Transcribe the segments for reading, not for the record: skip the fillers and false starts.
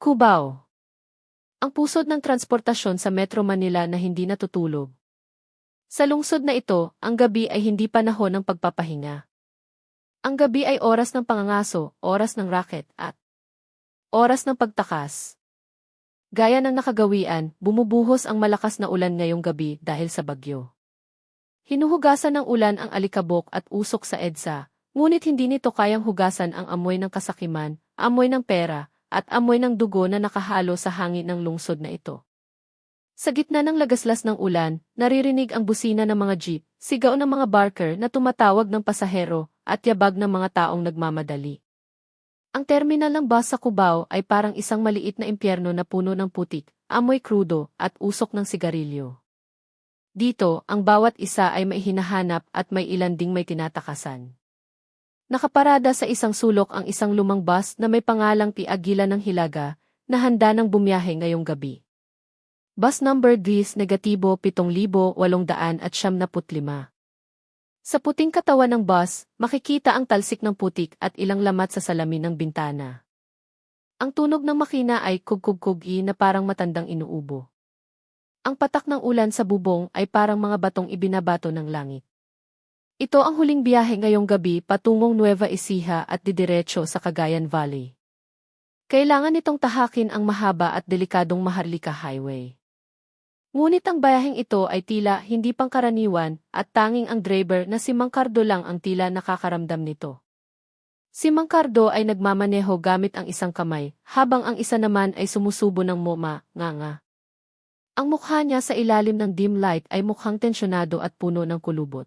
Cubao. Ang pusod ng transportasyon sa Metro Manila na hindi natutulog. Sa lungsod na ito, ang gabi ay hindi panahon ng pagpapahinga. Ang gabi ay oras ng pangangaso, oras ng racket, at oras ng pagtakas. Gaya ng nakagawian, bumubuhos ang malakas na ulan ngayong gabi dahil sa bagyo. Hinuhugasan ng ulan ang alikabok at usok sa EDSA, ngunit hindi nito kayang hugasan ang amoy ng kasakiman, amoy ng pera, at amoy ng dugo na nakahalo sa hangin ng lungsod na ito. Sa gitna ng lagaslas ng ulan, naririnig ang busina ng mga jeep, sigaw ng mga barker na tumatawag ng pasahero, at yabag ng mga taong nagmamadali. Ang terminal ng bus sa Cubao ay parang isang maliit na impyerno na puno ng putik, amoy krudo, at usok ng sigarilyo. Dito, ang bawat isa ay may hinahanap at may ilan ding may tinatakasan. Nakaparada sa isang sulok ang isang lumang bus na may pangalang Tiagila ng Hilaga, na handa ng bumiyahe ngayong gabi. Bus number 10,875. Sa puting katawan ng bus, makikita ang talsik ng putik at ilang lamat sa salamin ng bintana. Ang tunog ng makina ay kug-kug-kug-i na parang matandang inuubo. Ang patak ng ulan sa bubong ay parang mga batong ibinabato ng langit. Ito ang huling biyahe ngayong gabi patungong Nueva Ecija at didiretso sa Cagayan Valley. Kailangan itong tahakin ang mahaba at delikadong Maharlika Highway. Ngunit ang bayaheng ito ay tila hindi pangkaraniwan at tanging ang driver na si Mang Cardo lang ang tila nakakaramdam nito. Si Mang Cardo ay nagmamaneho gamit ang isang kamay, habang ang isa naman ay sumusubo ng nganga. Ang mukha niya sa ilalim ng dim light ay mukhang tensyonado at puno ng kulubot.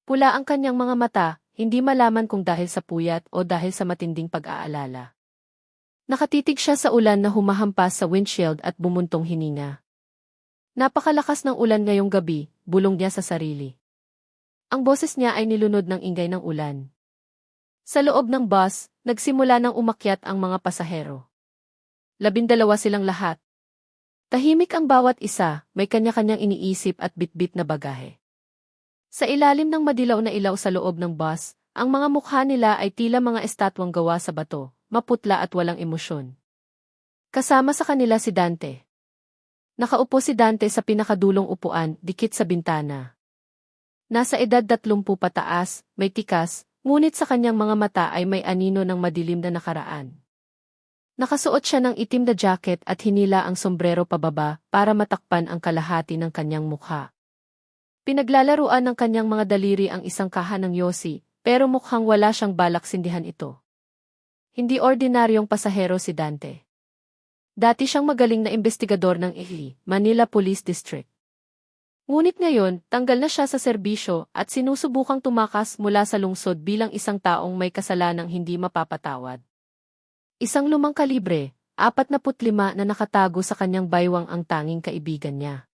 Pula ang kanyang mga mata, hindi malaman kung dahil sa puyat o dahil sa matinding pag-aalala. Nakatitig siya sa ulan na humahampas sa windshield at bumuntong hininga. Napakalakas ng ulan ngayong gabi, bulong niya sa sarili. Ang boses niya ay nilunod ng ingay ng ulan. Sa loob ng bus, nagsimula ng umakyat ang mga pasahero. 12 silang lahat. Tahimik ang bawat isa, may kanya-kanyang iniisip at bitbit na bagahe. Sa ilalim ng madilaw na ilaw sa loob ng bus, ang mga mukha nila ay tila mga estatwang gawa sa bato, maputla at walang emosyon. Kasama sa kanila si Dante. Nakaupo si Dante sa pinakadulong upuan, dikit sa bintana. Nasa edad 30 pataas, may tikas, ngunit sa kanyang mga mata ay may anino ng madilim na nakaraan. Nakasuot siya ng itim na jacket at hinila ang sombrero pababa para matakpan ang kalahati ng kanyang mukha. Pinaglalaruan ng kanyang mga daliri ang isang kaha ng yosi, pero mukhang wala siyang balak sindihan ito. Hindi ordinaryong pasahero si Dante. Dati siyang magaling na investigador ng Manila Police District. Ngunit ngayon, tanggal na siya sa serbisyo at sinusubukang tumakas mula sa lungsod bilang isang taong may kasalanang hindi mapapatawad. Isang lumang kalibre, 45 na nakatago sa kanyang baywang ang tanging kaibigan niya.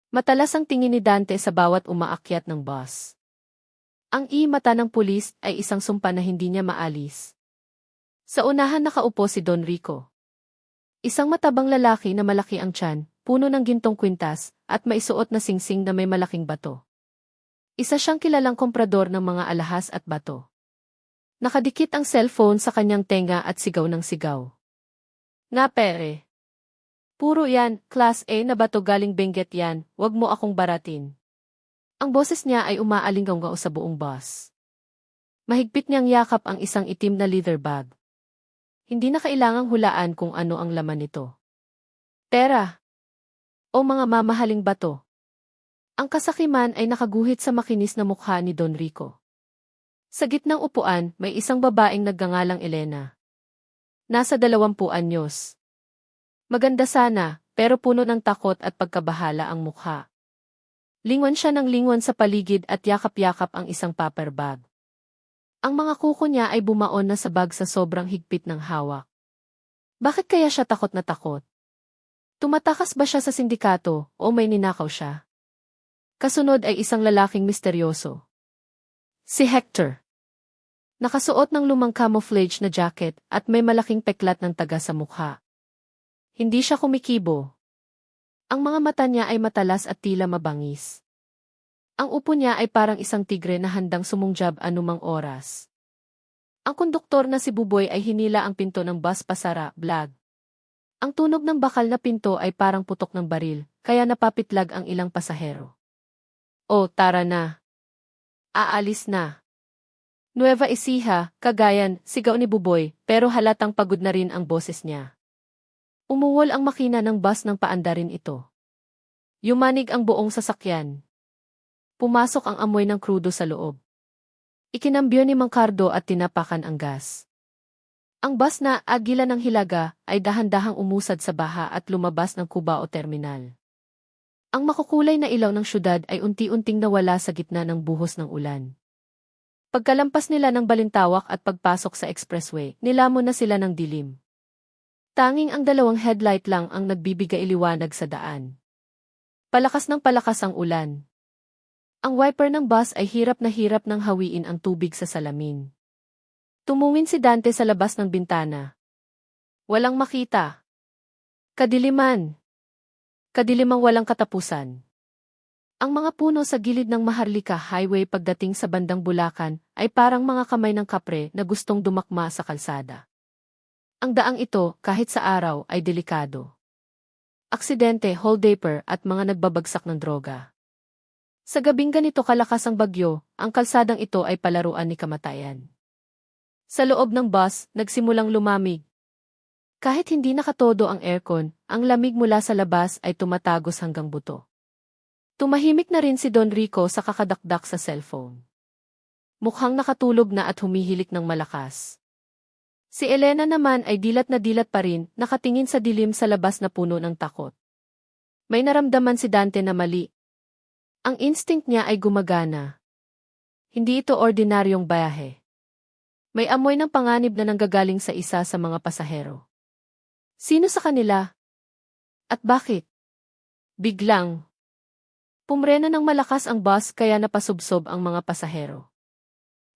Matalas ang tingin ni Dante sa bawat umaakyat ng bus. Ang mata ng pulis ay isang sumpa na hindi niya maalis. Sa unahan nakaupo si Don Rico. Isang matabang lalaki na malaki ang tiyan, puno ng gintong kwintas, at maisuot na singsing na may malaking bato. Isa siyang kilalang komprador ng mga alahas at bato. Nakadikit ang cellphone sa kanyang tenga at sigaw ng sigaw. Nga pere. Puro yan, Class A na bato galing Benguet yan, wag mo akong baratin. Ang boses niya ay umaalinggaw sa buong bus. Mahigpit niyang yakap ang isang itim na leather bag. Hindi na kailangang hulaan kung ano ang laman nito. Pera. O mga mamahaling bato. Ang kasakiman ay nakaguhit sa makinis na mukha ni Don Rico. Sa gitnang upuan, may isang babaeng nagngangalang Elena. Nasa 20 anyos. Maganda sana, pero puno ng takot at pagkabahala ang mukha. Lingon siya ng lingon sa paligid at yakap-yakap ang isang paper bag. Ang mga kuko niya ay bumaon na sa bag sa sobrang higpit ng hawak. Bakit kaya siya takot na takot? Tumatakas ba siya sa sindikato o may ninakaw siya? Kasunod ay isang lalaking misteryoso. Si Hector. Nakasuot ng lumang camouflage na jacket at may malaking peklat ng taga sa mukha. Hindi siya kumikibo. Ang mga mata niya ay matalas at tila mabangis. Ang upo niya ay parang isang tigre na handang sumungjab anumang oras. Ang konduktor na si Buboy ay hinila ang pinto ng bus pasara, blag. Ang tunog ng bakal na pinto ay parang putok ng baril, kaya napapitlag ang ilang pasahero. "Oh, tara na. Aalis na." Nueva Ecija, Cagayan, sigaw ni Buboy, pero halatang pagod na rin ang boses niya. Umuwol ang makina ng bus ng paandarin ito. Yumanig ang buong sasakyan. Pumasok ang amoy ng krudo sa loob. Ikinambyo ni Mang Cardo at tinapakan ang gas. Ang bus na agila ng hilaga ay dahan-dahang umusad sa baha at lumabas ng Cubao Terminal. Ang makukulay na ilaw ng syudad ay unti-unting nawala sa gitna ng buhos ng ulan. Pagkalampas nila ng Balintawak at pagpasok sa expressway, nilamon na sila ng dilim. Tanging ang dalawang headlight lang ang nagbibigay liwanag sa daan. Palakas ng palakas ang ulan. Ang wiper ng bus ay hirap nang hawiin ang tubig sa salamin. Tumungin si Dante sa labas ng bintana. Walang makita. Kadiliman. Kadilimang walang katapusan. Ang mga puno sa gilid ng Maharlika Highway pagdating sa bandang Bulacan ay parang mga kamay ng kapre na gustong dumakma sa kalsada. Ang daang ito, kahit sa araw, ay delikado. Aksidente, holdaper at mga nagbabagsak ng droga. Sa gabing ganito kalakas ang bagyo, ang kalsadang ito ay palaruan ni kamatayan. Sa loob ng bus, nagsimulang lumamig. Kahit hindi nakatodo ang aircon, ang lamig mula sa labas ay tumatagos hanggang buto. Tumahimik na rin si Don Rico sa kakadakdak sa cellphone. Mukhang nakatulog na at humihilik ng malakas. Si Elena naman ay dilat na dilat pa rin, nakatingin sa dilim sa labas na puno ng takot. May naramdaman si Dante na mali. Ang instinct niya ay gumagana. Hindi ito ordinaryong bayahe. May amoy ng panganib na nanggagaling sa isa sa mga pasahero. Sino sa kanila? At bakit? Biglang. Pumreno ng malakas ang bus kaya napasubsob ang mga pasahero.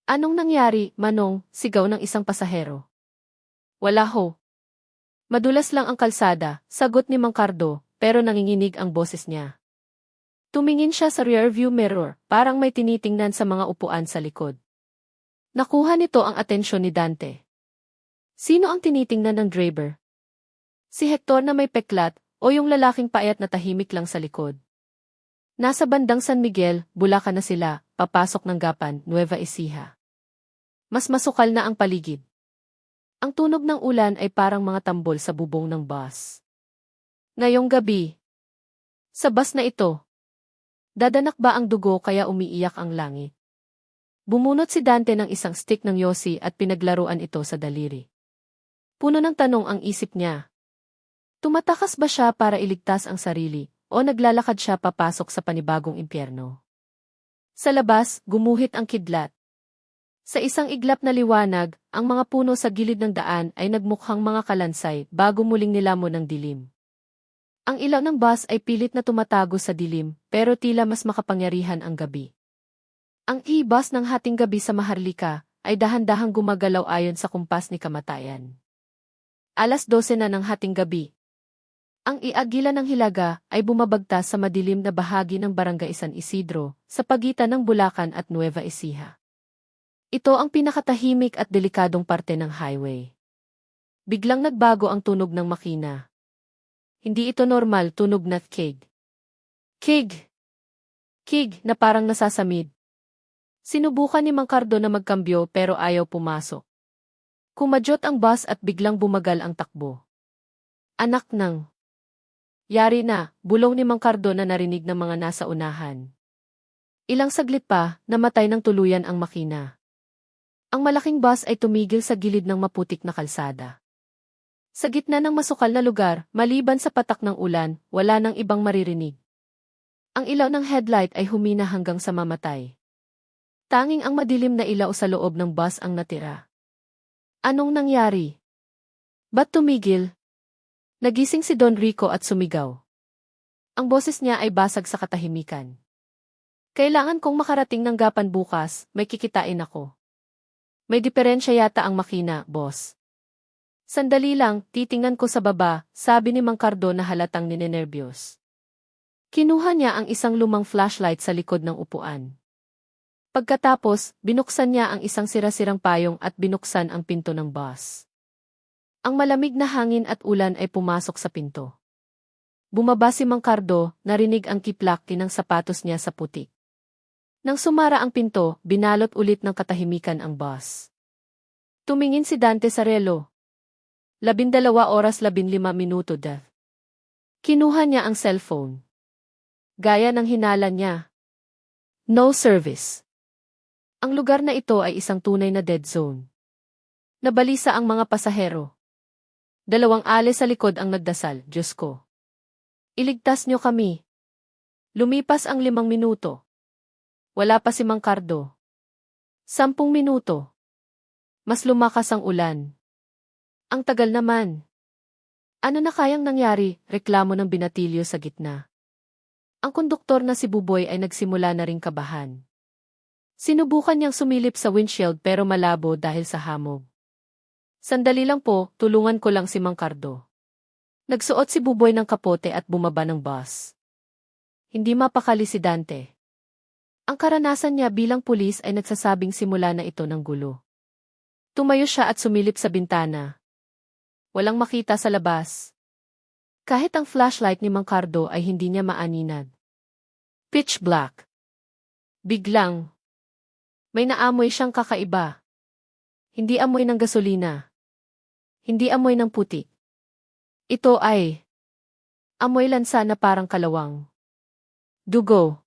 Anong nangyari, Manong? Sigaw ng isang pasahero. Wala ho. Madulas lang ang kalsada, sagot ni Mang Cardo, pero nanginginig ang boses niya. Tumingin siya sa rearview mirror, parang may tinitingnan sa mga upuan sa likod. Nakuha nito ang atensyon ni Dante. Sino ang tinitingnan ng driver? Si Hector na may peklat, o yung lalaking payat na tahimik lang sa likod? Nasa bandang San Miguel, Bulacan na sila, papasok ng Gapan, Nueva Ecija. Mas masukal na ang paligid. Ang tunog ng ulan ay parang mga tambol sa bubong ng bus. Ngayong gabi. Sa bus na ito. Dadanak ba ang dugo kaya umiiyak ang langit? Bumunot si Dante ng isang stick ng yosi at pinaglaruan ito sa daliri. Puno ng tanong ang isip niya. Tumatakas ba siya para iligtas ang sarili, o naglalakad siya papasok sa panibagong impyerno? Sa labas, gumuhit ang kidlat. Sa isang iglap na liwanag, ang mga puno sa gilid ng daan ay nagmukhang mga kalansay bago muling nilamon ng dilim. Ang ilaw ng bus ay pilit na tumatago sa dilim, pero tila mas makapangyarihan ang gabi. Ang e-bus ng hating gabi sa Maharlika ay dahan-dahang gumagalaw ayon sa kumpas ni kamatayan. 12:00 na ng hating gabi. Ang iagila ng hilaga ay bumabagtas sa madilim na bahagi ng Barangay San Isidro sa pagitan ng Bulacan at Nueva Ecija. Ito ang pinakatahimik at delikadong parte ng highway. Biglang nagbago ang tunog ng makina. Hindi ito normal tunog na kig. Kig! Kig na parang nasasamid. Sinubukan ni Mang Cardo na magkambyo pero ayaw pumasok. Kumadyot ang bus at biglang bumagal ang takbo. Anak ng... Yari na, bulong ni Mang Cardo na narinig ng mga nasa unahan. Ilang saglit pa, namatay ng tuluyan ang makina. Ang malaking bus ay tumigil sa gilid ng maputik na kalsada. Sa gitna ng masukal na lugar, maliban sa patak ng ulan, wala nang ibang maririnig. Ang ilaw ng headlight ay humina hanggang sa mamatay. Tanging ang madilim na ilaw sa loob ng bus ang natira. Anong nangyari? Ba't tumigil? Nagising si Don Rico at sumigaw. Ang boses niya ay basag sa katahimikan. Kailangan kong makarating ng Gapan bukas, may kikitain ako. May diferensya yata ang makina, boss. Sandali lang, titingnan ko sa baba, sabi ni Mang Cardo na halatang ninenerbiyos. Kinuha niya ang isang lumang flashlight sa likod ng upuan. Pagkatapos, binuksan niya ang isang sira-sirang payong at binuksan ang pinto ng bus. Ang malamig na hangin at ulan ay pumasok sa pinto. Bumaba si Mang Cardo, narinig ang kiplaki ng sapatos niya sa putik. Nang sumara ang pinto, binalot ulit ng katahimikan ang boss. Tumingin si Dante sa relo. 12:15 da. Kinuha niya ang cellphone. Gaya ng hinala niya. No service. Ang lugar na ito ay isang tunay na dead zone. Nabalisa ang mga pasahero. 2 ale sa likod ang nagdasal, Diyos ko. Iligtas niyo kami. Lumipas ang 5 minuto. Wala pa si Mang Cardo. 10 minuto. Mas lumakas ang ulan. Ang tagal naman. Ano na kayang nangyari, reklamo ng binatilyo sa gitna. Ang konduktor na si Buboy ay nagsimula na ring kabahan. Sinubukan niyang sumilip sa windshield pero malabo dahil sa hamog. Sandali lang po, tulungan ko lang si Mang Cardo. Nagsuot si Buboy ng kapote at bumaba ng bus. Hindi mapakali si Dante. Ang karanasan niya bilang pulis ay nagsasabing simula na ito ng gulo. Tumayo siya at sumilip sa bintana. Walang makita sa labas. Kahit ang flashlight ni Mang Cardo ay hindi niya maaninag. Pitch black. Biglang. May naamoy siyang kakaiba. Hindi amoy ng gasolina. Hindi amoy ng putik. Ito ay amoy lansa na parang kalawang. Dugo.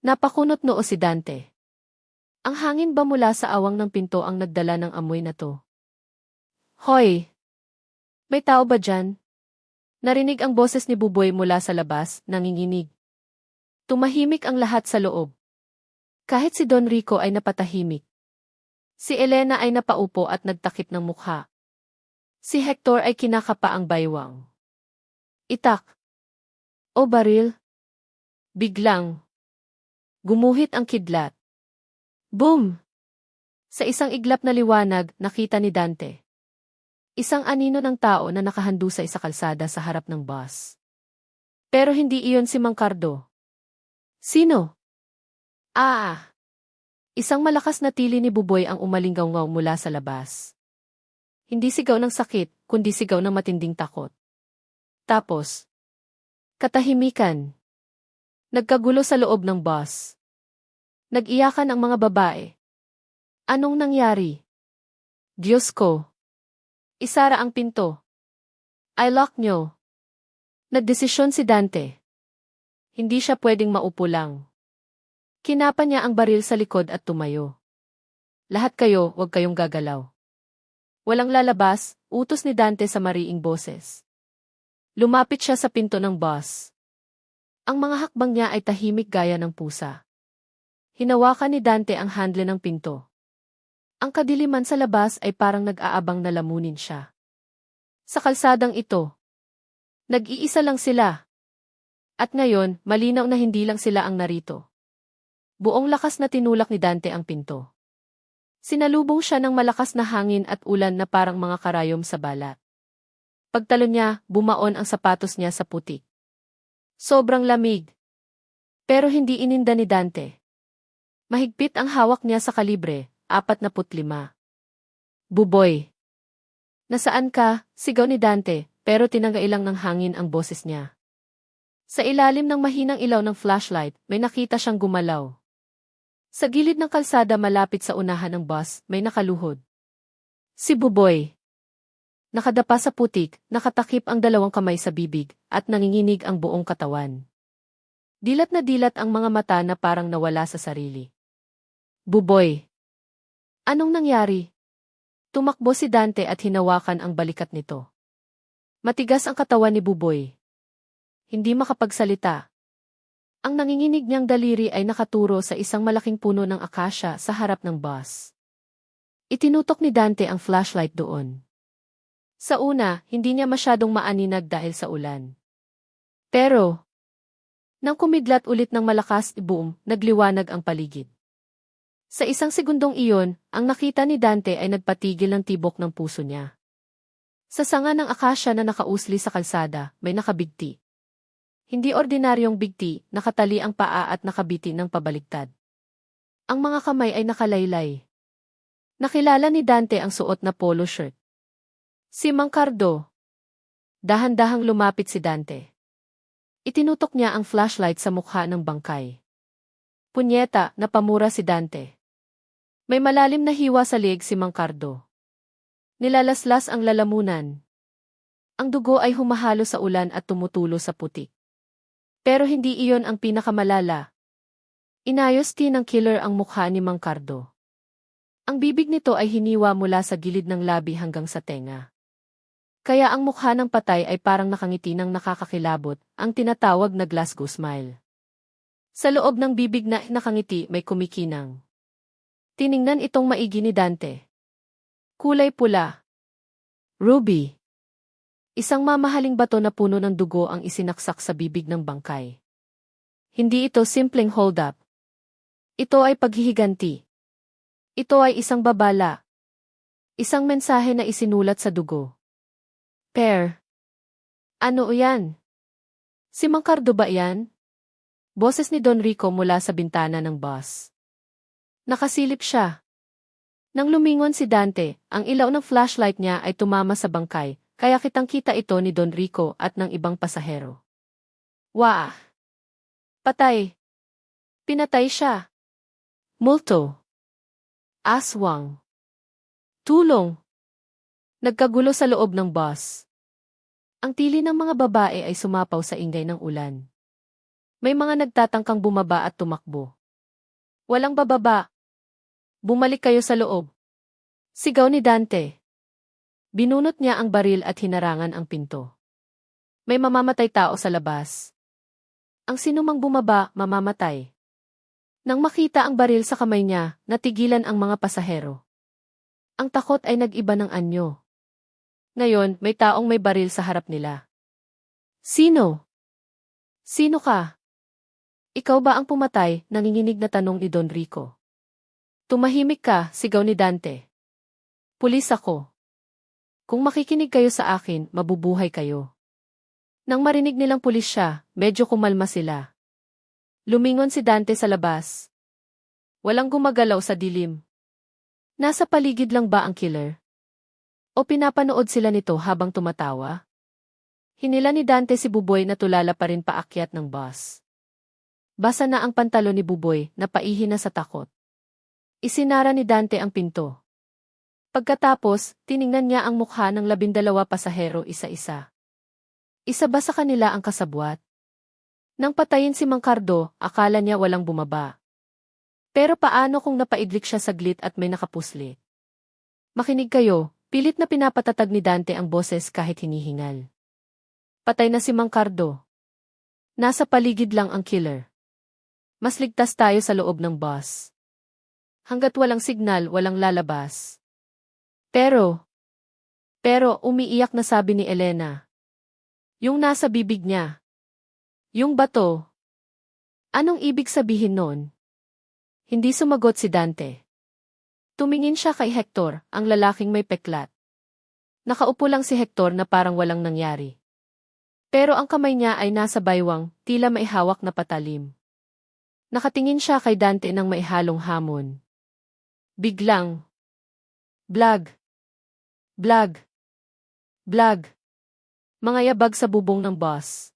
Napakunot noo si Dante. Ang hangin ba mula sa awang ng pinto ang nagdala ng amoy na to? Hoy! May tao ba dyan? Narinig ang boses ni Buboy mula sa labas, nanginginig. Tumahimik ang lahat sa loob. Kahit si Don Rico ay napatahimik. Si Elena ay napaupo at nagtakip ng mukha. Si Hector ay kinakapa ang baywang. Itak. O baril. Biglang. Gumuhit ang kidlat. Boom! Sa isang iglap na liwanag, nakita ni Dante. Isang anino ng tao na nakahandu sa isa kalsada sa harap ng bus. Pero hindi iyon si Mang Cardo. Sino? Isang malakas na tili ni Buboy ang umalinggaw-ngaw mula sa labas. Hindi sigaw ng sakit, kundi sigaw ng matinding takot. Tapos, katahimikan. Nagkagulo sa loob ng bus. Nag-iyakan ang mga babae. Anong nangyari? Diyos ko. Isara ang pinto. I lock nyo. Nagdesisyon si Dante. Hindi siya pwedeng maupo lang. Kinapa niya ang baril sa likod at tumayo. Lahat kayo, huwag kayong gagalaw. Walang lalabas, utos ni Dante sa mariing boses. Lumapit siya sa pinto ng bus. Ang mga hakbang niya ay tahimik gaya ng pusa. Hinawakan ni Dante ang handle ng pinto. Ang kadiliman sa labas ay parang nag-aabang na lamunin siya. Sa kalsadang ito, nag-iisa lang sila. At ngayon, malinaw na hindi lang sila ang narito. Buong lakas na tinulak ni Dante ang pinto. Sinalubong siya ng malakas na hangin at ulan na parang mga karayom sa balat. Pagtalon niya, bumaon ang sapatos niya sa putik. Sobrang lamig. Pero hindi ininda ni Dante. Mahigpit ang hawak niya sa kalibre, 45. Buboy. Nasaan ka? Sigaw ni Dante, pero tinangailang ng hangin ang boses niya. Sa ilalim ng mahinang ilaw ng flashlight, may nakita siyang gumalaw. Sa gilid ng kalsada malapit sa unahan ng bus, may nakaluhod. Si Buboy. Nakadapa sa putik, nakatakip ang 2 kamay sa bibig, at nanginginig ang buong katawan. Dilat na dilat ang mga mata na parang nawala sa sarili. Buboy. Anong nangyari? Tumakbo si Dante at hinawakan ang balikat nito. Matigas ang katawan ni Buboy. Hindi makapagsalita. Ang nanginginig niyang daliri ay nakaturo sa isang malaking puno ng akasya sa harap ng bus. Itinutok ni Dante ang flashlight doon. Sa una, hindi niya masyadong maaninag dahil sa ulan. Pero, nang kumidlat ulit ng malakas, boom, nagliwanag ang paligid. Sa isang segundong iyon, ang nakita ni Dante ay nagpatigil ng tibok ng puso niya. Sa sanga ng akasya na nakausli sa kalsada, may nakabigti. Hindi ordinaryong bigti, nakatali ang paa at nakabiti ng pabaliktad. Ang mga kamay ay nakalaylay. Nakilala ni Dante ang suot na polo shirt. Si Mang Cardo. Dahan-dahang lumapit si Dante. Itinutok niya ang flashlight sa mukha ng bangkay. Punyeta, napamura si Dante. May malalim na hiwa sa leeg si Mang Cardo. Nilalaslas ang lalamunan. Ang dugo ay humahalo sa ulan at tumutulo sa putik. Pero hindi iyon ang pinakamalala. Inayos din ng killer ang mukha ni Mang Cardo. Ang bibig nito ay hiniwa mula sa gilid ng labi hanggang sa tenga. Kaya ang mukha ng patay ay parang nakangiti ng nakakakilabot, ang tinatawag na Glasgow smile. Sa loob ng bibig na nakangiti may kumikinang. Tiningnan itong maigi ni Dante. Kulay pula. Ruby. Isang mamahaling bato na puno ng dugo ang isinaksak sa bibig ng bangkay. Hindi ito simpleng hold-up. Ito ay paghihiganti. Ito ay isang babala. Isang mensahe na isinulat sa dugo. Per. Ano yan? Si Mang Cardo ba yan? Boses ni Don Rico mula sa bintana ng bus. Nakasilip siya. Nang lumingon si Dante, ang ilaw ng flashlight niya ay tumama sa bangkay, kaya kitang-kita ito ni Don Rico at ng ibang pasahero. Wah! Patay! Pinatay siya! Multo! Aswang! Tulong! Nagkagulo sa loob ng bus. Ang tili ng mga babae ay sumapaw sa ingay ng ulan. May mga nagtatangkang bumaba at tumakbo. Walang bababa. Bumalik kayo sa loob. Sigaw ni Dante. Binunot niya ang baril at hinarangan ang pinto. May mamamatay tao sa labas. Ang sinumang bumaba, mamamatay. Nang makita ang baril sa kamay niya, natigilan ang mga pasahero. Ang takot ay nag-iba ng anyo. Ngayon, may taong may baril sa harap nila. Sino? Sino ka? Ikaw ba ang pumatay? Nanginginig na tanong ni Don Rico. Tumahimik ka, sigaw ni Dante. Pulis ako. Kung makikinig kayo sa akin, mabubuhay kayo. Nang marinig nilang pulis siya, medyo kumalma sila. Lumingon si Dante sa labas. Walang gumagalaw sa dilim. Nasa paligid lang ba ang killer? O pinapanood sila nito habang tumatawa? Hinila ni Dante si Buboy na tulala pa rin paakyat ng bus. Basa na ang pantalon ni Buboy na paihi na sa takot. Isinara ni Dante ang pinto. Pagkatapos, tiningnan niya ang mukha ng 12 pasahero isa-isa. Isa ba sa kanila ang kasabwat? Nang patayin si Mang Cardo, akala niya walang bumaba. Pero paano kung napaidlik siya saglit at may nakapuslit? Makinig kayo, pilit na pinapatatag ni Dante ang boses kahit hinihingal. Patay na si Mang Cardo. Nasa paligid lang ang killer. Mas ligtas tayo sa loob ng bus. Hanggat walang signal, walang lalabas. Pero umiiyak na sabi ni Elena. Yung nasa bibig niya. Yung bato. Anong ibig sabihin nun? Hindi sumagot si Dante. Tumingin siya kay Hector, ang lalaking may peklat. Nakaupo lang si Hector na parang walang nangyari. Pero ang kamay niya ay nasa baywang, tila may hawak na patalim. Nakatingin siya kay Dante ng may halong hamon. Biglang. Blag. Blag. Blag. Mga yabag sa bubong ng bus.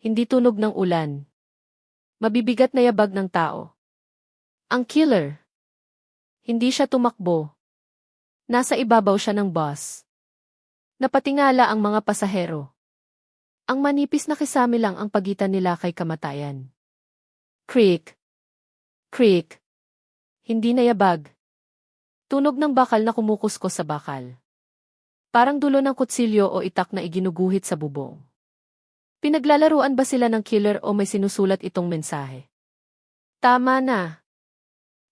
Hindi tunog ng ulan. Mabibigat na yabag ng tao. Ang killer. Hindi siya tumakbo. Nasa ibabaw siya ng bus. Napatingala ang mga pasahero. Ang manipis na kisame lang ang pagitan nila kay kamatayan. Creak. Creak. Hindi na yabag. Tunog ng bakal na kumukuskos sa bakal. Parang dulo ng kutsilyo o itak na iginuguhit sa bubong. Pinaglalaruan ba sila ng killer o may sinusulat itong mensahe? Tama na.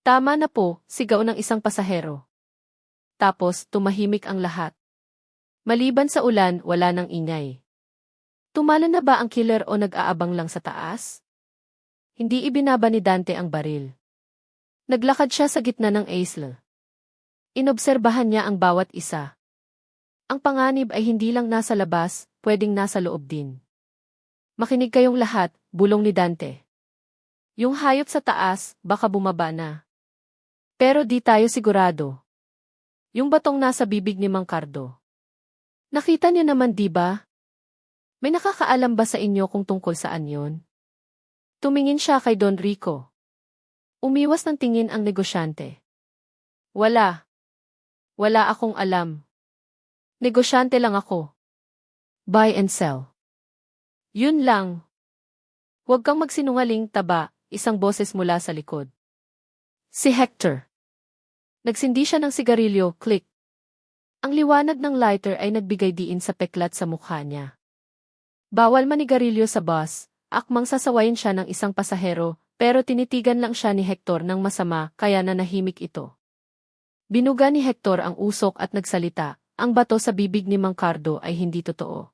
Tama na po, sigaw ng isang pasahero. Tapos, tumahimik ang lahat. Maliban sa ulan, wala nang ingay. Tumala na ba ang killer o nag-aabang lang sa taas? Hindi ibinaba ni Dante ang baril. Naglakad siya sa gitna ng aisle. Inobserbahan niya ang bawat isa. Ang panganib ay hindi lang nasa labas, pwedeng nasa loob din. Makinig kayong lahat, bulong ni Dante. Yung hayop sa taas, baka bumaba na. Pero di tayo sigurado. Yung batong nasa bibig ni Mang Cardo. Nakita niyo naman, di ba? May nakakaalam ba sa inyo kung tungkol saan yon? Tumingin siya kay Don Rico. Umiwas ng tingin ang negosyante. Wala. Wala akong alam. Negosyante lang ako. Buy and sell. Yun lang. Huwag kang magsinungaling, taba, isang boses mula sa likod. Si Hector. Nagsindi siya ng sigarilyo, click. Ang liwanag ng lighter ay nagbigay diin sa peklat sa mukha niya. Bawal manigarilyo sa bus, akmang sasawayin siya ng isang pasahero, pero tinitigan lang siya ni Hector ng masama kaya nanahimik ito. Binuga ni Hector ang usok at nagsalita, ang bato sa bibig ni Mang Cardo ay hindi totoo.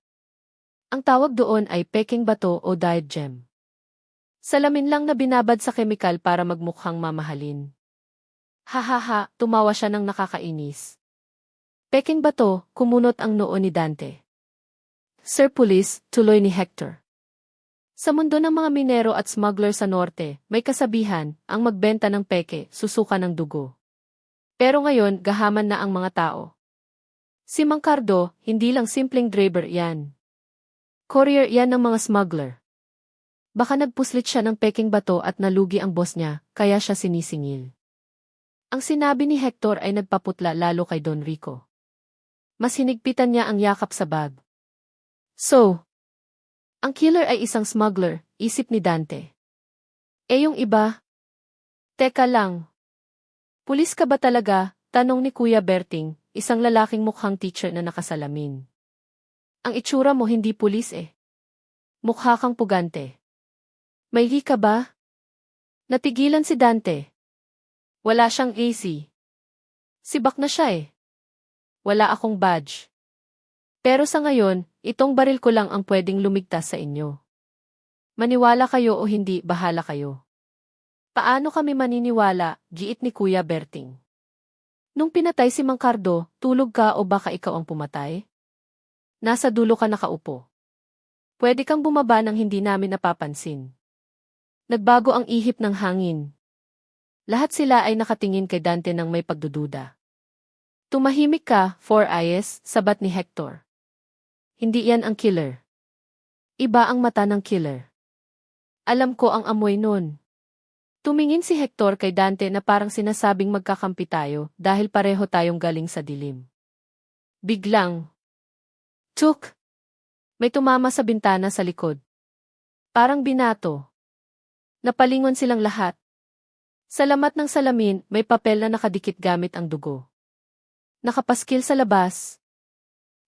Ang tawag doon ay peking bato o dyed gem. Salamin lang na binabad sa kemikal para magmukhang mamahalin. Hahaha, tumawa siya ng nakakainis. Peking bato, kumunot ang noo ni Dante. Sir Police, tuloy ni Hector. Sa mundo ng mga minero at smuggler sa norte, may kasabihan, ang magbenta ng peke, susuka ng dugo. Pero ngayon, gahaman na ang mga tao. Si Mang Cardo, hindi lang simpleng driver yan. Courier yan ng mga smuggler. Baka nagpuslit siya ng peking bato at nalugi ang boss niya, kaya siya sinisingil. Ang sinabi ni Hector ay nagpaputla lalo kay Don Rico. Mas hinigpitan niya ang yakap sa bag. So, ang killer ay isang smuggler, isip ni Dante. Eh yung iba? Teka lang. Pulis ka ba talaga? Tanong ni Kuya Berting, isang lalaking mukhang teacher na nakasalamin. Ang itsura mo hindi pulis eh. Mukha kang pugante. May hi ka ba? Natigilan si Dante. Wala siyang AC. Sibak na siya eh. Wala akong badge. Pero sa ngayon, itong baril ko lang ang pwedeng lumigtas sa inyo. Maniwala kayo o hindi, bahala kayo. Paano kami maniniwala, giit ni Kuya Berting. Nung pinatay si Mang Cardo, tulog ka o baka ikaw ang pumatay? Nasa dulo ka nakaupo. Pwede kang bumaba nang hindi namin napapansin. Nagbago ang ihip ng hangin. Lahat sila ay nakatingin kay Dante ng may pagdududa. Tumahimik ka, Four Eyes, sabat ni Hector. Hindi yan ang killer. Iba ang mata ng killer. Alam ko ang amoy nun. Tumingin si Hector kay Dante na parang sinasabing magkakampi tayo dahil pareho tayong galing sa dilim. Biglang. Tuk! May tumama sa bintana sa likod. Parang binato. Napalingon silang lahat. Sa lamat ng salamin, may papel na nakadikit gamit ang dugo. Nakapaskil sa labas.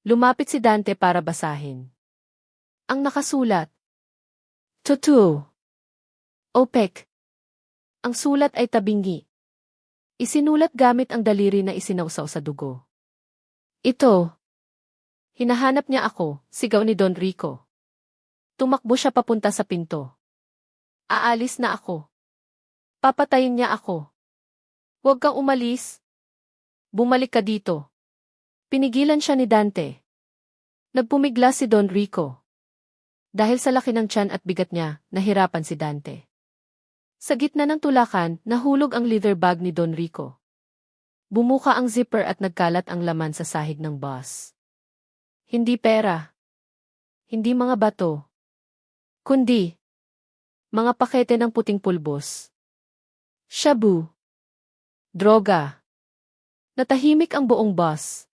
Lumapit si Dante para basahin. Ang nakasulat. Tutu. OPEC. Ang sulat ay tabingi. Isinulat gamit ang daliri na isinausaw sa dugo. Ito. Hinahanap niya ako, sigaw ni Don Rico. Tumakbo siya papunta sa pinto. Aalis na ako. Papatayin niya ako. Huwag kang umalis. Bumalik ka dito. Pinigilan siya ni Dante. Nagpumigla si Don Rico. Dahil sa laki ng tiyan at bigat niya, nahirapan si Dante. Sa gitna ng tulakan, nahulog ang leather bag ni Don Rico. Bumuka ang zipper at nagkalat ang laman sa sahig ng bus. Hindi pera. Hindi mga bato. Kundi mga pakete ng puting pulbos. Shabu. Droga. Natahimik ang buong bus.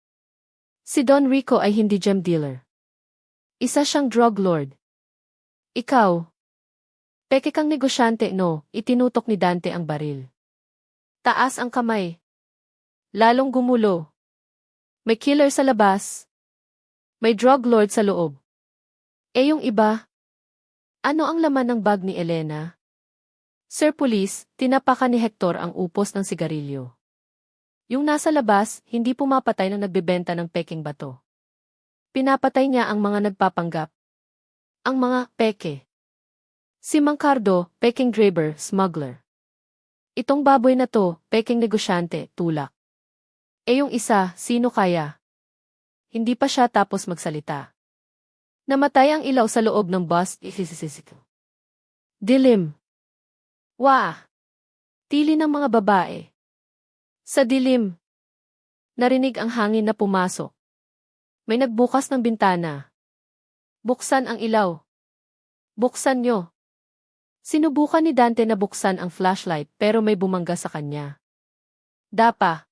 Si Don Rico ay hindi gem dealer. Isa siyang drug lord. Ikaw. Peke kang negosyante, no? Itinutok ni Dante ang baril. Taas ang kamay. Lalong gumulo. May killer sa labas. May drug lord sa loob. Eh yung iba? Ano ang laman ng bag ni Elena? Sir Police, tinapakan ni Hector ang upos ng sigarilyo. Yung nasa labas, hindi pumapatay na nagbebenta ng peking bato. Pinapatay niya ang mga nagpapanggap. Ang mga peke. Si Mang Cardo, peking driver, smuggler. Itong baboy na to, peking negosyante, tulak. Eh yung isa, sino kaya? Hindi pa siya tapos magsalita. Namatay ang ilaw sa loob ng bus. Dilim. Wah! Tili ng mga babae. Sa dilim. Narinig ang hangin na pumasok. May nagbukas ng bintana. Buksan ang ilaw. Buksan nyo. Sinubukan ni Dante na buksan ang flashlight pero may bumangga sa kanya. Dapa.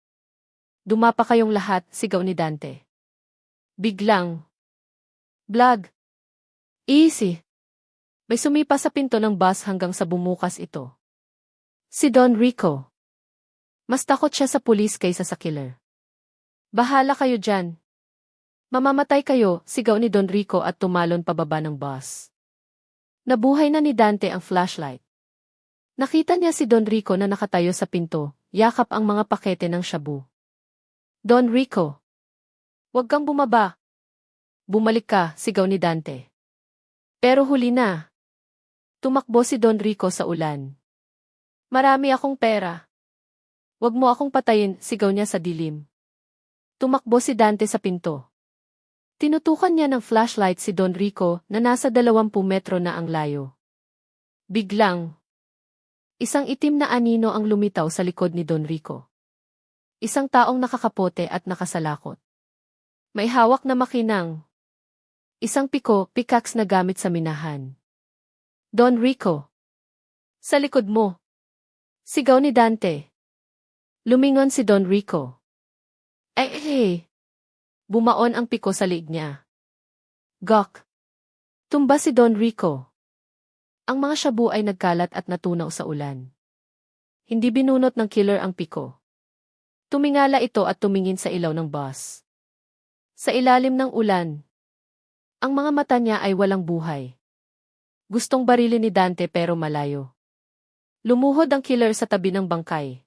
Dumapa kayong lahat, sigaw ni Dante. Biglang. Blag. Easy. May sumipa sa pinto ng bus hanggang sa bumukas ito. Si Don Rico. Mas takot siya sa pulis kaysa sa killer. Bahala kayo dyan. Mamamatay kayo, sigaw ni Don Rico at tumalon pababa ng bus. Nabuhay na ni Dante ang flashlight. Nakita niya si Don Rico na nakatayo sa pinto, yakap ang mga pakete ng shabu. Don Rico. Huwag kang bumaba. Bumalik ka, sigaw ni Dante. Pero huli na. Tumakbo si Don Rico sa ulan. Marami akong pera. Huwag mo akong patayin, sigaw niya sa dilim. Tumakbo si Dante sa pinto. Tinutukan niya ng flashlight si Don Rico na nasa 20 metro na ang layo. Biglang. Isang itim na anino ang lumitaw sa likod ni Don Rico. Isang taong nakakapote at nakasalakot. May hawak na makinang. Isang pickaxe na gamit sa minahan. Don Rico. Sa likod mo. Sigaw ni Dante. Lumingon si Don Rico. Hey! Bumaon ang piko sa liig niya. Gok! Tumba si Don Rico. Ang mga shabu ay nagkalat at natunaw sa ulan. Hindi binunot ng killer ang piko. Tumingala ito at tumingin sa ilaw ng bus. Sa ilalim ng ulan. Ang mga mata niya ay walang buhay. Gustong barilin ni Dante pero malayo. Lumuhod ang killer sa tabi ng bangkay.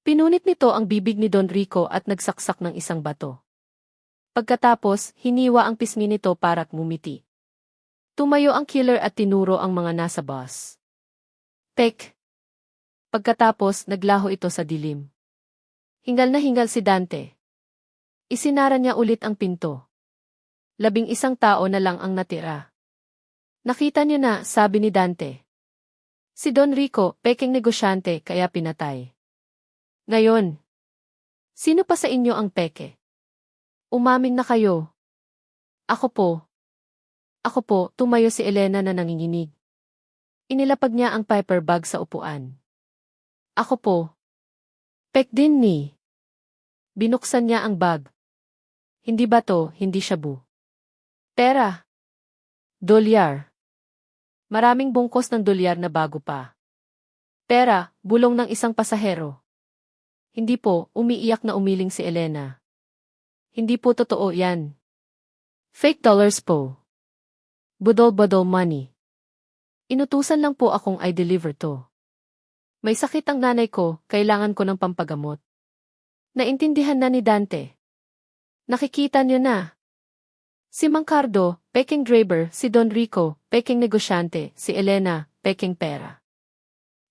Pinunit nito ang bibig ni Don Rico at nagsaksak ng isang bato. Pagkatapos, hiniwa ang pisngi nito para ngumiti. Tumayo ang killer at tinuro ang mga nasa bus. Pek! Pagkatapos, naglaho ito sa dilim. Hingal na hingal si Dante. Isinara niya ulit ang pinto. 11 tao na lang ang natira. Nakita niyo na, sabi ni Dante. Si Don Rico, peking negosyante, kaya pinatay. Ngayon, sino pa sa inyo ang peke? Umamin na kayo. Ako po, tumayo si Elena na nanginginig. Inilapag niya ang paper bag sa upuan. Ako po. Pek din ni. Binuksan niya ang bag. Hindi bato, hindi shabu. Pera. Dolyar. Maraming bungkos ng dolyar na bago pa. Pera, bulong ng isang pasahero. Hindi po, umiiyak na umiling si Elena. Hindi po totoo yan. Fake dollars po. Budol-budol money. Inutusan lang po akong I-deliver to. May sakit ang nanay ko, kailangan ko ng pampagamot. Naintindihan na ni Dante. Nakikita niyo na. Si Mancardo, peking driver, si Don Rico, peking negosyante, si Elena, peking pera.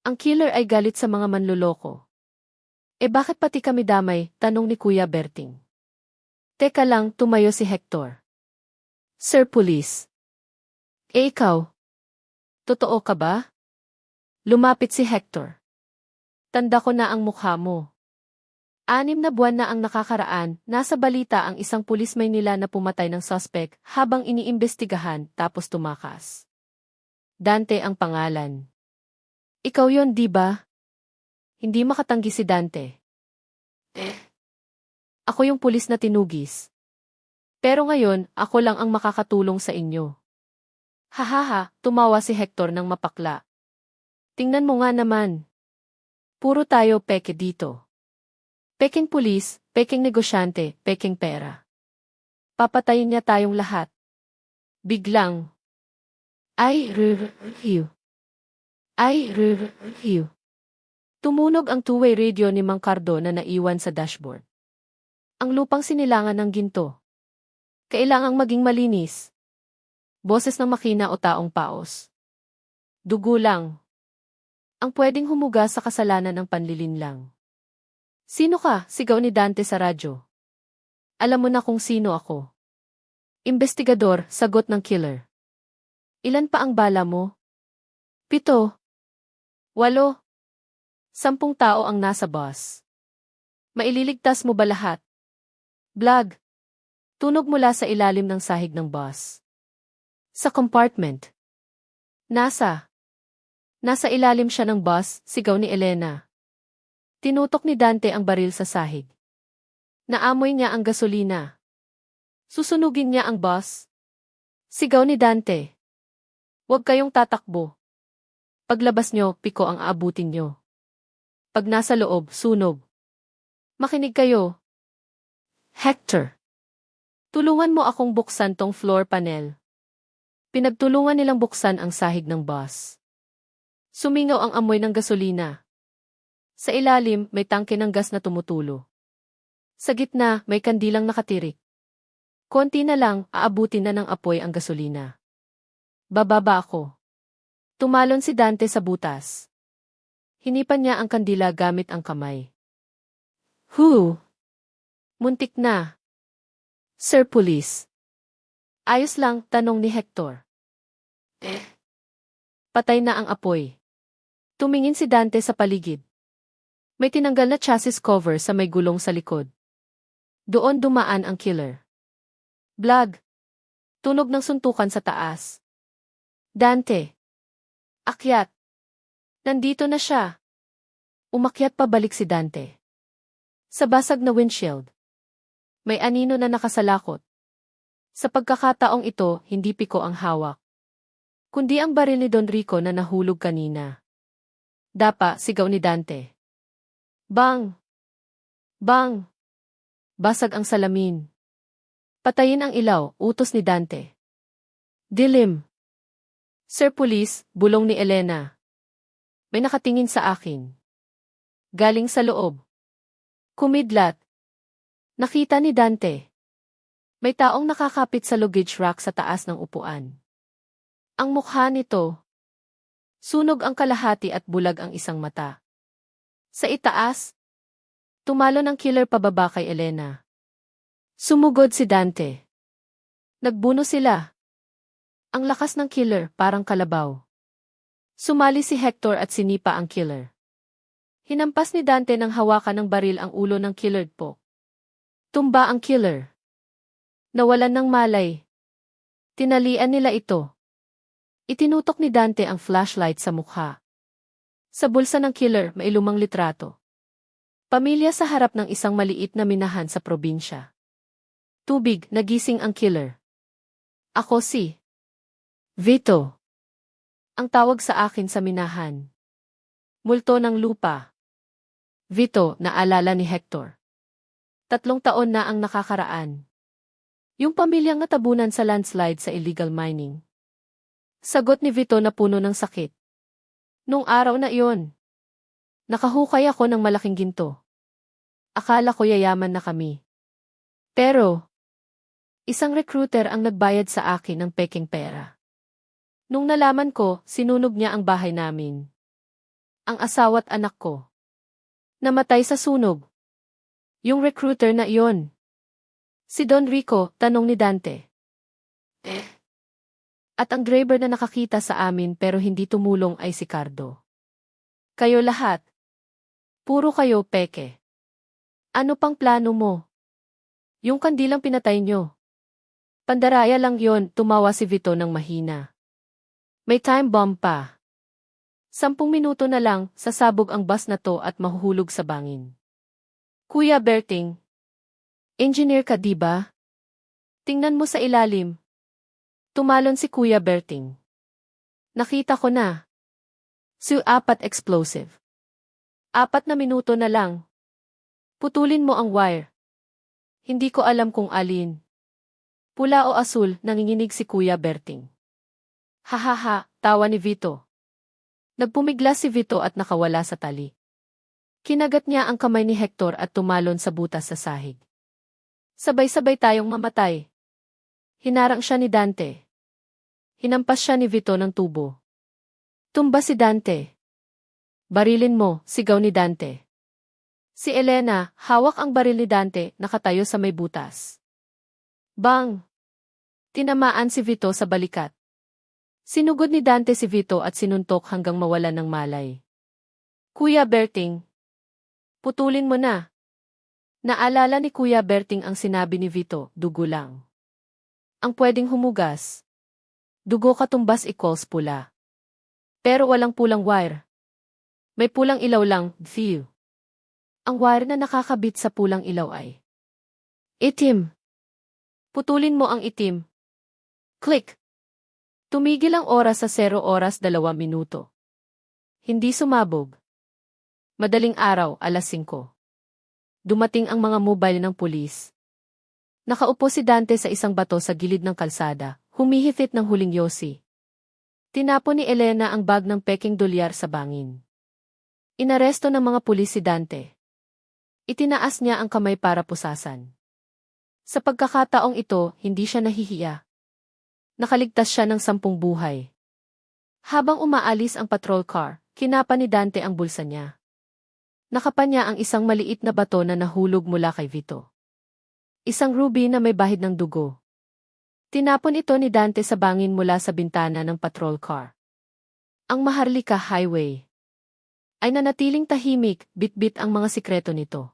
Ang killer ay galit sa mga manluloko. Bakit pati kami damay, tanong ni Kuya Berting. Teka lang, tumayo si Hector. Sir Police. Ikaw? Totoo ka ba? Lumapit si Hector. Tanda ko na ang mukha mo. 6 na buwan na ang nakakaraan, nasa balita ang isang pulis Maynila na pumatay ng suspect habang iniimbestigahan tapos tumakas. Dante ang pangalan. Ikaw yon, di ba? Hindi makatanggi si Dante. Ako yung pulis na tinugis. Pero ngayon, ako lang ang makakatulong sa inyo. Hahaha, tumawa si Hector ng mapakla. Tingnan mo nga naman. Puro tayo peke dito. Peking pulis, peking negosyante, peking pera. Papatayin niya tayong lahat. Biglang. Ay, rrrrhiw. Ay, rrrrhiw. Tumunog ang two-way radio ni Mancardo na naiwan sa dashboard. Ang lupang sinilangan ng ginto. Kailangang maging malinis. Boses ng makina o taong paos. Dugo lang. Ang pwedeng humuga sa kasalanan ng panlilinlang. Sino ka? Sigaw ni Dante sa radyo. Alam mo na kung sino ako. Investigador, sagot ng killer. Ilan pa ang bala mo? 7. 8. 10 tao ang nasa bus. Maililigtas mo ba lahat? Blag. Tunog mula sa ilalim ng sahig ng bus. Sa compartment. Nasa ilalim siya ng bus, sigaw ni Elena. Tinutok ni Dante ang baril sa sahig. Naamoy niya ang gasolina. Susunugin niya ang bus. Sigaw ni Dante. Huwag kayong tatakbo. Paglabas nyo, piko ang aabutin nyo. Pag nasa loob, sunog. Makinig kayo. Hector. Tulungan mo akong buksan tong floor panel. Pinagtulungan nilang buksan ang sahig ng bus. Sumingaw ang amoy ng gasolina. Sa ilalim, may tangke ng gas na tumutulo. Sa gitna, may kandilang nakatirik. Konti na lang, aabutin na ng apoy ang gasolina. Bababa ako. Tumalon si Dante sa butas. Hinipan niya ang kandila gamit ang kamay. Muntik na. Sir Police. Ayos lang, tanong ni Hector. Patay na ang apoy. Tumingin si Dante sa paligid. May tinanggal na chassis cover sa may gulong sa likod. Doon dumaan ang killer. Blag. Tunog ng suntukan sa taas. Dante. Akyat. Nandito na siya. Umakyat pabalik si Dante. Sa basag na windshield. May anino na nakasalakot. Sa pagkakataong ito, hindi piko ang hawak. Kundi ang baril ni Don Rico na nahulog kanina. Dapa, sigaw ni Dante. Bang! Bang! Basag ang salamin. Patayin ang ilaw, utos ni Dante. Dilim. Sir Police, bulong ni Elena. May nakatingin sa akin. Galing sa loob. Kumidlat. Nakita ni Dante. May taong nakakapit sa luggage rack sa taas ng upuan. Ang mukha nito. Sunog ang kalahati at bulag ang isang mata. Sa itaas, tumalo ng killer pababa kay Elena. Sumugod si Dante. Nagbuno sila. Ang lakas ng killer, parang kalabaw. Sumali si Hector at sinipa ang killer. Hinampas ni Dante ng hawakan ng baril ang ulo ng killer po. Tumba ang killer. Nawalan ng malay. Tinalian nila ito. Itinutok ni Dante ang flashlight sa mukha. Sa bulsa ng killer, may lumang litrato. Pamilya sa harap ng isang maliit na minahan sa probinsya. Tubig, nagising ang killer. Ako si Vito. Ang tawag sa akin sa minahan. Multo ng lupa. Vito, naalala ni Hector. 3 taon na ang nakakaraan. Yung pamilyang natabunan sa landslide sa illegal mining. Sagot ni Vito na puno ng sakit. Nung araw na iyon, nakahukay ako ng malaking ginto. Akala ko yayaman na kami. Pero, isang recruiter ang nagbayad sa akin ng peking pera. Nung nalaman ko, sinunog niya ang bahay namin. Ang asawa't anak ko. Namatay sa sunog. Yung recruiter na iyon. Si Don Rico, tanong ni Dante. At ang driver na nakakita sa amin pero hindi tumulong ay si Cardo. Kayo lahat. Puro kayo peke. Ano pang plano mo? Yung kandilang pinatay nyo. Pandaraya lang yon, tumawa si Vito ng mahina. May time bomb pa. 10 minuto na lang, sasabog ang bus na to at mahuhulog sa bangin. Kuya Berting. Engineer ka diba? Tingnan mo sa ilalim. Tumalon si Kuya Berting. Nakita ko na. 4 explosive. 4 na minuto na lang. Putulin mo ang wire. Hindi ko alam kung alin. Pula o asul, nanginginig si Kuya Berting. Hahaha, tawa ni Vito. Nagpumiglas si Vito at nakawala sa tali. Kinagat niya ang kamay ni Hector at tumalon sa butas sa sahig. Sabay-sabay tayong mamatay. Hinarang siya ni Dante. Hinampas siya ni Vito ng tubo. Tumba si Dante. Barilin mo, sigaw ni Dante. Si Elena, hawak ang baril ni Dante, nakatayo sa may butas. Bang! Tinamaan si Vito sa balikat. Sinugod ni Dante si Vito at sinuntok hanggang mawalan ng malay. Kuya Berting. Putulin mo na. Naalala ni Kuya Berting ang sinabi ni Vito, dugo lang. Ang pwedeng humugas. Dugo katumbas equals pula. Pero walang pulang wire. May pulang ilaw lang, view. Ang wire na nakakabit sa pulang ilaw ay itim. Putulin mo ang itim. Click. Tumigil ang oras sa 0 oras 2 minuto. Hindi sumabog. Madaling araw, alas 5. Dumating ang mga mobile ng pulis. Nakaupo si Dante sa isang bato sa gilid ng kalsada, humihifit ng huling yosi. Tinapon ni Elena ang bag ng peking dolyar sa bangin. Inaresto ng mga pulis si Dante. Itinaas niya ang kamay para pusasan. Sa pagkakataong ito, hindi siya nahihiya. Nakaligtas siya ng 10 buhay. Habang umaalis ang patrol car, kinapa ni Dante ang bulsa niya. Nakapa niya ang isang maliit na bato na nahulog mula kay Vito. Isang ruby na may bahid ng dugo. Tinapon ito ni Dante sa bangin mula sa bintana ng patrol car. Ang Maharlika Highway ay nanatiling tahimik, bitbit ang mga sikreto nito.